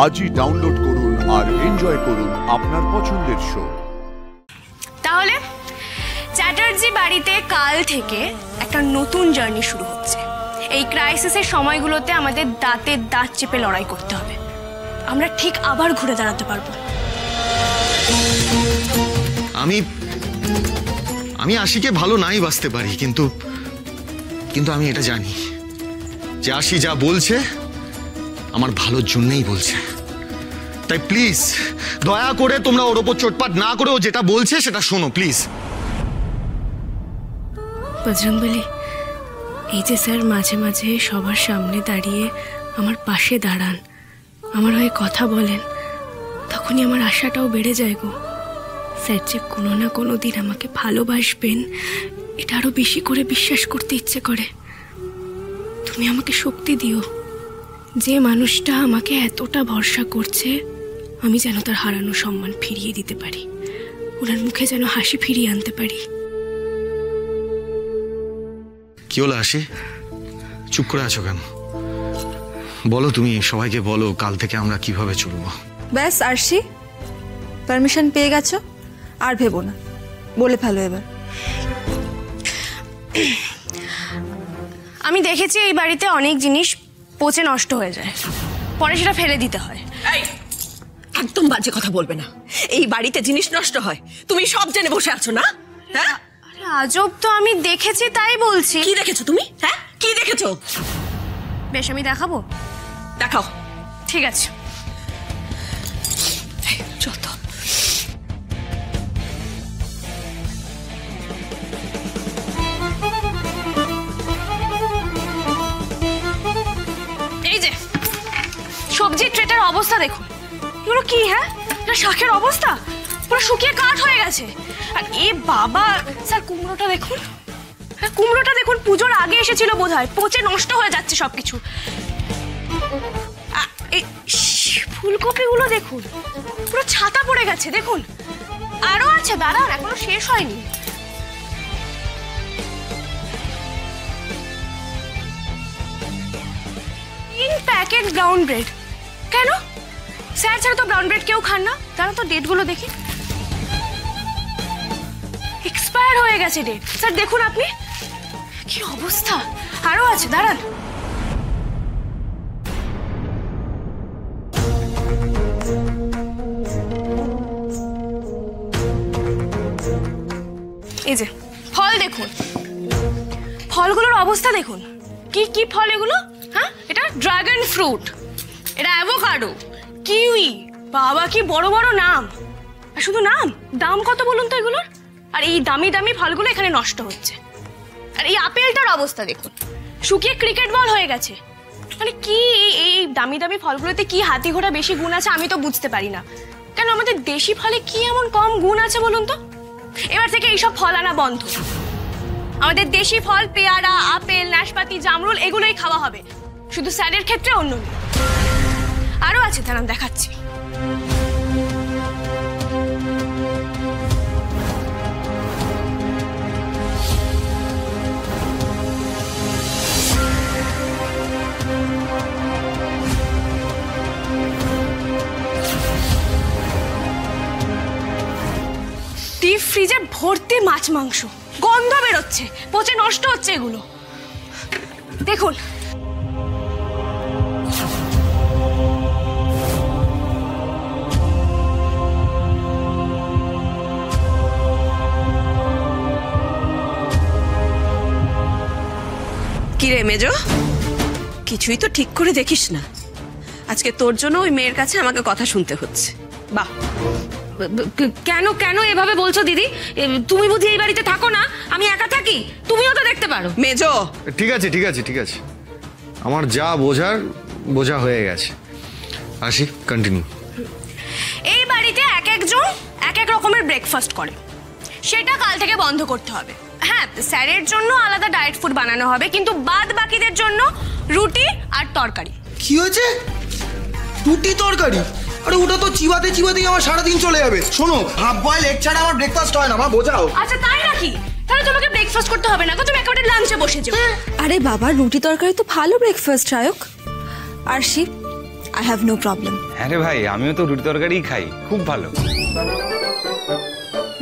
আজই ডাউনলোড করুন আর এনজয় করুন আপনার পছন্দের শো। তাহলে চ্যাটার্জি বাড়িতে কাল থেকে একটা নতুন জার্নি শুরু হচ্ছে। এই ক্রাইসিসের সময়গুলোতে আমাদের দাঁতে দাঁত চেপে লড়াই করতে হবে। আমরা ঠিক আবার ঘুরে দাঁড়াতে পারবো। আমি আশিকে ভালো নাই বাঁচতে পারি, কিন্তু আমি এটা জানি যে আশি যা বলছে আমার ভালোর জন্যই বলছে। তাই প্লিজ দয়া করে তোমরা ওর ওপর চোটপাট না করে ও যেটা বলছে সেটা শোনো প্লিজ। বজরংবলী, এই যে স্যার মাঝে মাঝে সবার সামনে দাঁড়িয়ে আমার পাশে দাঁড়ান, আমার হয়ে কথা বলেন, তখনই আমার আশাটাও বেড়ে যায় গো। স্যার যে কোনো না কোনো দিন আমাকে ভালোবাসবেন এটা আরো বেশি করে বিশ্বাস করতে ইচ্ছে করে। তুমি আমাকে শক্তি দিও, যে মানুষটা আমাকে এতটা ভরসা করছে আমি যেন তার হারানো সম্মান ফিরিয়ে দিতে পারি, ওনার মুখে যেন হাসি ফিরিয়ে আনতে পারি। কি হলো আশি, চুপ করে আছো কেন? বলো, তুমি সবাইকে বলো কাল থেকে আমরা কিভাবে চলবো। ব্যাস আরশি, পারমিশন পেয়ে গেছো, আর ভেবো না, বলে ফেলো এবার। আমি দেখেছি এই বাড়িতে অনেক জিনিস পচে নষ্ট হয়ে যায়, পরে সেটা ফেলে দিতে হয়। একদম বাজে কথা বলবে না। এই বাড়িতে জিনিস নষ্ট হয়, তুমি সব জেনে বসে আছো না? হ্যাঁ, আজব তো, আমি দেখেছি তাই বলছি। কি দেখেছো তুমি? হ্যাঁ, কি দেখেছো? বেশ, আমি দেখাবো। দেখাও। ঠিক আছে, যত এই যে সবজির ট্রেটার অবস্থা দেখুন। এগুলো কি? হ্যাঁ, এটা শাকের অবস্থা পুরো শুকিয়ে কাঠ হয়ে গেছে। আর এ বাবা, স্যার কুমড়োটা দেখুন, হ্যাঁ কুমড়োটা দেখুন, পুজোর আগে এসেছিল বোধহয়, পচে নষ্ট হয়ে যাচ্ছে সবকিছু। এই ফুলকপিগুলো দেখুন, পুরো ছাতা পড়ে গেছে দেখুন। আরো আছে, দাঁড়ান, এখনো শেষ হয়নি। প্যাকেট ব্রাউন ব্রেড, কেন? স্যার ছাড়া তো ব্রাউন ব্রেড কেউ খান না। দাঁড়ান তো ডেটগুলো দেখি, এক্সপায়ার হয়ে গেছে ডেট। স্যার দেখুন আপনি, কি অবস্থা। আরো আছে, দাঁড়ান। এই যে ফল দেখুন, ফলগুলোর অবস্থা দেখুন। কি কি ফল এগুলো? হ্যাঁ, এটা ড্রাগন ফ্রুট, এটা অ্যাভোকাডো, কিউই। বাবা কি বড় বড় নাম, আর শুধু নাম। দাম কত বলুন তো এগুলোর? আর এই দামি দামি ফলগুলো এখানে নষ্ট হচ্ছে। আর এই আপেলটার অবস্থা দেখুন, শুকিয়ে ক্রিকেট বল হয়ে গেছে। মানে কি এই দামি দামি ফলগুলোতে কি হাতি ঘোড়া বেশি গুণ আছে আমি তো বুঝতে পারি না। কেন আমাদের দেশি ফলে কি এমন কম গুণ আছে বলুন তো? এবার থেকে এইসব ফল আনা বন্ধ। আমাদের দেশি ফল পেয়ারা, আপেল, নাশপাতি, জামরুল এগুলোই খাওয়া হবে, শুধু স্যারের ক্ষেত্রে অন্য নেই। আরো আছে, দাঁড়ান দেখাচ্ছি। ডিপ ফ্রিজে ভর্তি মাছ মাংস, গন্ধ বেরোচ্ছে, পচে নষ্ট হচ্ছে এগুলো দেখুন। কিরে মেজো, কিছুই তো ঠিক করে দেখিস না। আজকে তোর জন্য ওই মেয়ের কাছে আমাকে কথা শুনতে হচ্ছে। বাহ, কেন কেন এভাবে বলছো দিদি? তুমি বুঝি এই বাড়িতে থাকো না? আমি একা থাকি, তুমিও তো দেখতে পারো। মেজো, ঠিক আছে ঠিক আছে ঠিক আছে, আমার যা বোঝা হয়ে গেছে। আসি, কন্টিনিউ। এই বাড়িতে এক একজন এক এক রকমের ব্রেকফাস্ট করে, সেটা কাল থেকে বন্ধ করতে হবে। হ্যাঁ, স্যারের জন্য আলাদা ডায়েট ফুড বানানো হবে, কিন্তু বাদ বাকিদের জন্য রুটি আর তরকারি। কি হয়েছে? রুটি তরকারি? আরে ওটা তো চিবাতেই আমার সারাদিন চলে যাবে। শোনো, হাফ বয়েল এগ ছাড়া আমার ব্রেকফাস্ট হয় না, মা বোঝাও। আচ্ছা তাই নাকি? তাহলে তোমাকে ব্রেকফাস্ট করতে হবে না, তুমি একেবারে লাঞ্চে বসে যাও। আরে বাবা, রুটি তরকারি তো ভালো ব্রেকফাস্ট আয়ক। Arshi, I have no problem. হ্যাঁ রে ভাই, আমিও তো রুটি তরকারিই খাই, খুব ভালো।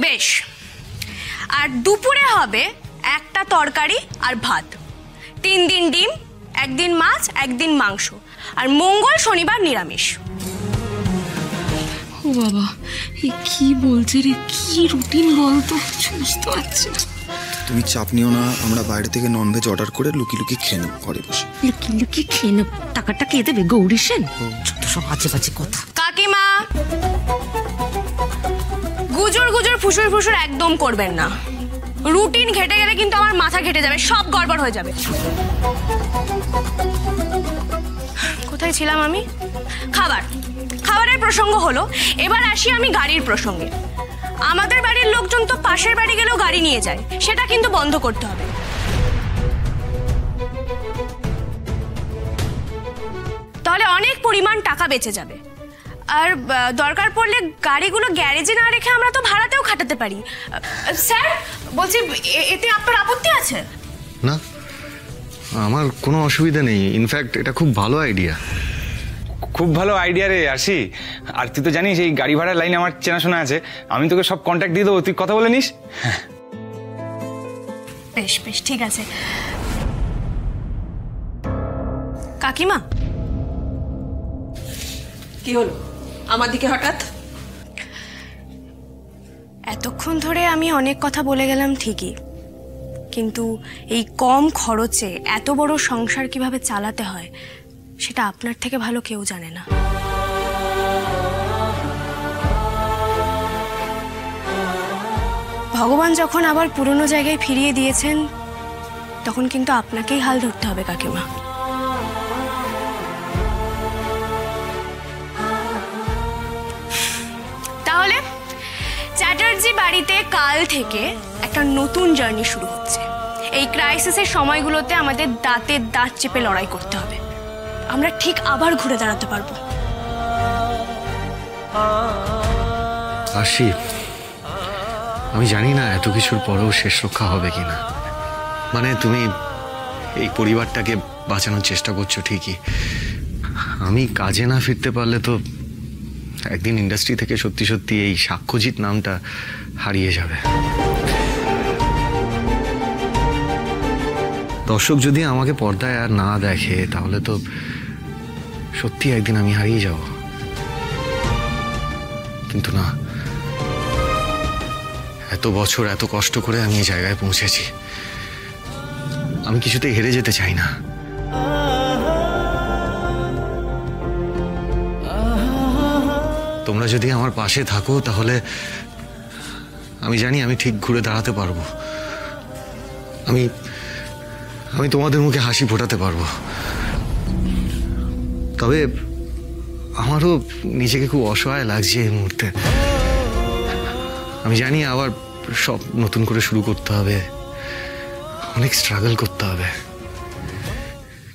বেশ, আর দুপুরে হবে একটা তরকারি আর ভাত, 3 দিন ডিম, 1 দিন মাছ, 1 দিন মাংস, আর মঙ্গল শনিবার নিরামিষ। ও বাবা, এ কি বলছে রে? কি রুটিন বলতো, বুঝতে পারছি না। তুমি চাপ নিও না, আমরা বাইরে থেকে ননভেজ অর্ডার করে লুকি লুকি খেয়ে নেবো ঘরে বসে। লুকি লুকি খেয়ে নেব? টাকাটা কে দেবে? গৌরী সেন? ছোট সব আজে বাজে কথা। কাকিমা, গুজর গুজর ফুসুর ফুসুর একদম করবেন না। রুটিন ঘেটে গেলে কিন্তু আমার মাথা ঘেটে যাবে, সব গড়বড় হয়ে যাবে। কোথায় ছিলাম আমি? খাবারের প্রসঙ্গ হলো, এবার আসি আমি গাড়ির প্রসঙ্গে। আমাদের বাড়ির লোকজন তো পাশের বাড়ি গেলেও গাড়ি নিয়ে যায়, সেটা কিন্তু বন্ধ করতে হবে। তাহলে অনেক পরিমাণ টাকা বেঁচে যাবে। আর দরকার পড়লে গাড়িগুলো গ্যারেজে না রেখে আমরা তো ভাড়াতেও খাটাতে পারি। স্যার বলছি, এতে আপনার আপত্তি আছে? না, আমার কোনো অসুবিধা নেই। ইনফ্যাক্ট এটা খুব ভালো আইডিয়া। খুব ভালো আইডিয়া রে আসি। আর তুই তো জানিস এই গাড়ি ভাড়ার লাইনে আমার চেনাশোনা আছে, আমি তোকে সব কন্ট্যাক্ট দিয়ে দেবো, তুই কথা বলে নিস। বেশ বেশ, ঠিক আছে। কাকিমা, কি হলো আমার দিকে হঠাৎ? এতক্ষণ ধরে আমি অনেক কথা বলে গেলাম ঠিকই, কিন্তু এই কম খরচে এত বড় সংসার কিভাবে চালাতে হয় সেটা আপনার থেকে ভালো কেউ জানে না। ভগবান যখন আবার পুরনো জায়গায় ফিরিয়ে দিয়েছেন, তখন কিন্তু আপনাকেই হাল ধরতে হবে কাকিমা। তাহলে চ্যাটার্জি বাড়িতে কাল থেকে একটা নতুন জার্নি শুরু হচ্ছে। এই ক্রাইসিসের সময়গুলোতে আমাদের দাঁতের দাঁত চেপে লড়াই করতে হবে। আমরা ঠিক আবার ঘুরে দাঁড়াতে পারবো। আশি, আমি জানি না এত কিছুর পরেও শেষ রক্ষা হবে কিনা। মানে তুমি এই পরিবারটাকে বাঁচানোর চেষ্টা করছো ঠিকই, আমি কাজে না ফিরতে পারলে তো একদিন ইন্ডাস্ট্রি থেকে সত্যি সত্যি এই সাক্ষ্যজিৎ নামটা হারিয়ে যাবে। দর্শক যদি আমাকে পর্দায় আর না দেখে, তাহলে তো সত্যি একদিন আমি হারিয়ে যাব। কিন্তু না, এত বছর এত কষ্ট করে আমি এই জায়গায় পৌঁছেছি, আমি কিছুতেই হেরে যেতে চাই না। তোমরা যদি আমার পাশে থাকো, তাহলে আমি জানি আমি ঠিক ঘুরে দাঁড়াতে পারবো। আমি আমি তোমাদের মুখে হাসি ফোটাতে পারবো। তবে আমারও নিজেকে খুব অসহায় লাগছে এই মুহূর্তে। আমি জানি আবার সব নতুন করে শুরু করতে হবে, অনেক স্ট্রাগল করতে হবে।